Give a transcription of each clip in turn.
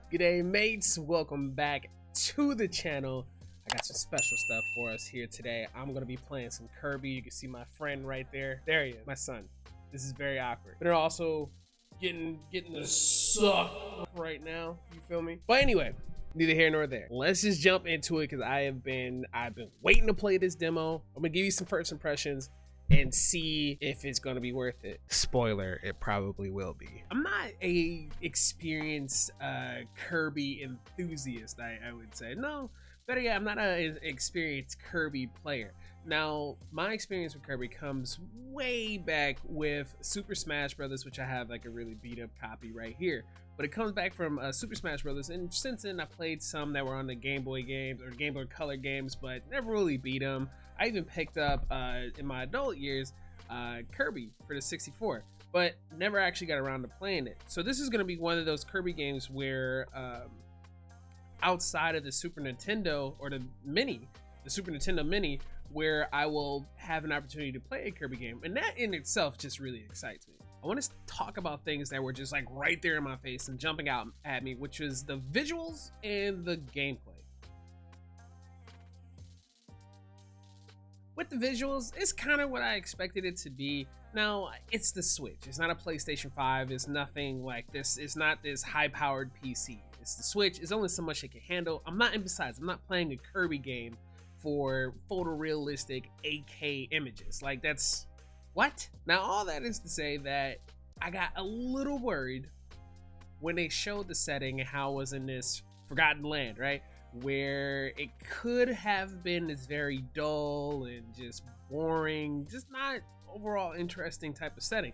G'day mates, welcome back to the channel. I got some special stuff for us here today. I'm gonna be playing some Kirby. You can see my friend right there. There he is, my son. This is very awkward. But they're also getting the suck right now. You feel me? But anyway, neither here nor there. Let's just jump into it because I've been waiting to play this demo. I'm gonna give you some first impressions and see if it's gonna be worth it. Spoiler, it probably will be. I'm not a experienced Kirby enthusiast, I would say. No, better yet, I'm not an experienced Kirby player. Now, my experience with Kirby comes way back with Super Smash Brothers, which I have like a really beat up copy right here. But it comes back from Super Smash Brothers, and since then I played some that were on the Game Boy games or Game Boy Color games, but never really beat them. I even picked up in my adult years Kirby for the 64, but never actually got around to playing it. So this is going to be one of those Kirby games where outside of the Super Nintendo or the Super Nintendo Mini, where I will have an opportunity to play a Kirby game, and that in itself just really excites me. I want to talk about things that were just like right there in my face and jumping out at me, which was the visuals and the gameplay. With the visuals, it's kind of what I expected it to be. Now, it's the Switch. It's not a PlayStation 5. It's nothing like this. It's not this high-powered PC. It's the Switch. It's only so much it can handle. I'm not playing a Kirby game for photorealistic 8K images. Like, that's... what? Now, all that is to say that I got a little worried when they showed the setting and how it was in this Forgotten Land, right? Where it could have been this very dull and just boring, just not overall interesting type of setting.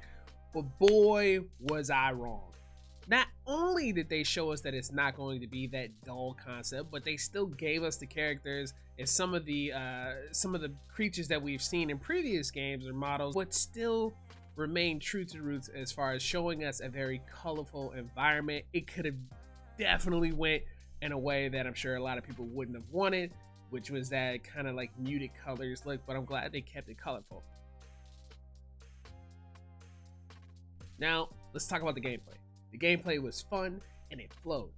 But boy, was I wrong. Not only did they show us that it's not going to be that dull concept, but they still gave us the characters and some of the creatures that we've seen in previous games or models, but still remain true to the roots as far as showing us a very colorful environment. It could have definitely went in a way that I'm sure a lot of people wouldn't have wanted, which was that kind of like muted colors look, but I'm glad they kept it colorful. Now, let's talk about the gameplay. The gameplay was fun and it flowed.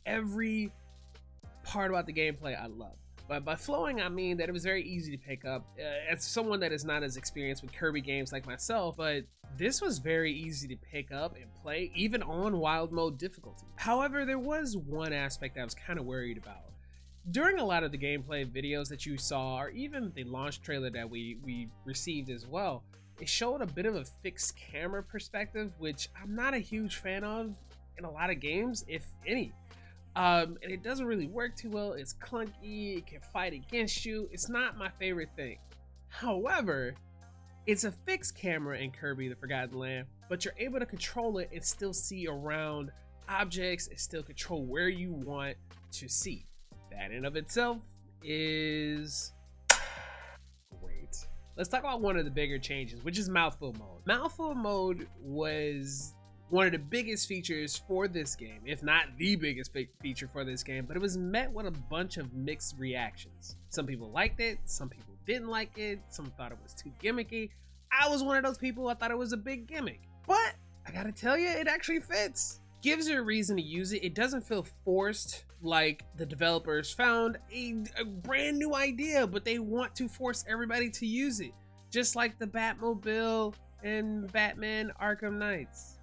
Every part about the gameplay I loved. But by flowing, I mean that it was very easy to pick up. As someone that is not as experienced with Kirby games like myself, but this was very easy to pick up and play, even on wild mode difficulty. However, there was one aspect I was kind of worried about. During a lot of the gameplay videos that you saw, or even the launch trailer that we received as well, it showed a bit of a fixed camera perspective, which I'm not a huge fan of in a lot of games, if any. And it doesn't really work too well. It's clunky, it can fight against you. It's not my favorite thing. However, it's a fixed camera in Kirby the Forgotten Land, but you're able to control it and still see around objects and still control where you want to see. That in of itself is great. Let's talk about one of the bigger changes, which is mouthful mode. Mouthful mode was one of the biggest features for this game, if not the biggest feature for this game, but it was met with a bunch of mixed reactions. Some people liked it, some people didn't like it, some thought it was too gimmicky. I was one of those people. I thought it was a big gimmick, but I gotta tell you, it actually fits. Gives you a reason to use it. It doesn't feel forced, like the developers found a brand new idea, but they want to force everybody to use it, just like the Batmobile and Batman Arkham Knights.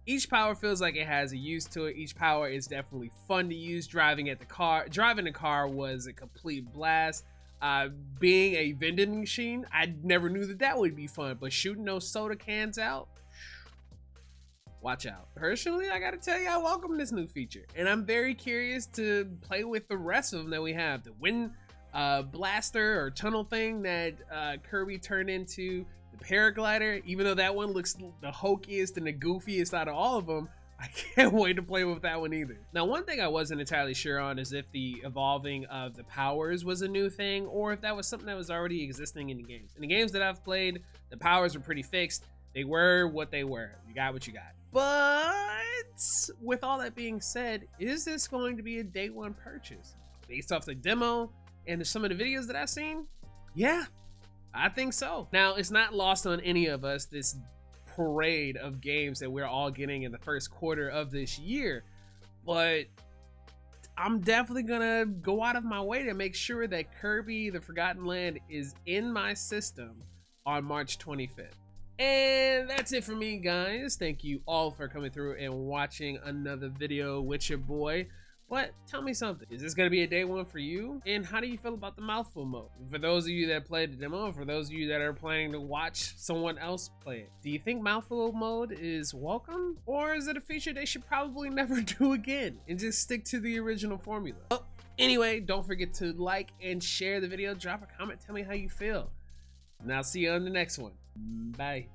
Each power feels like it has a use to it. Each power is definitely fun to use. Driving the car was a complete blast. Being a vending machine, I never knew that would be fun, but shooting those soda cans out, watch out. Personally, I gotta tell you, I welcome this new feature, and I'm very curious to play with the rest of them that we have. The wind blaster or tunnel thing that Kirby turned into, the paraglider, even though that one looks the hokiest and the goofiest out of all of them, I can't wait to play with that one either. Now, one thing I wasn't entirely sure on is if the evolving of the powers was a new thing, or if that was something that was already existing in the games. In the games that I've played, the powers were pretty fixed. They were what they were. You got what you got. But with all that being said, is this going to be a day one purchase? Based off the demo and some of the videos that I've seen, yeah, I think so. Now, it's not lost on any of us, this parade of games that we're all getting in the first quarter of this year, but I'm definitely gonna go out of my way to make sure that Kirby the Forgotten Land is in my system on March 25th. And that's it for me, guys. Thank you all for coming through and watching another video with your boy. But tell me something, is this gonna be a day one for you? And how do you feel about the mouthful mode? For those of you that played the demo, for those of you that are planning to watch someone else play it, do you think mouthful mode is welcome? Or is it a feature they should probably never do again and just stick to the original formula? Oh, anyway, don't forget to like and share the video, drop a comment, tell me how you feel. And I'll see you on the next one. Bye.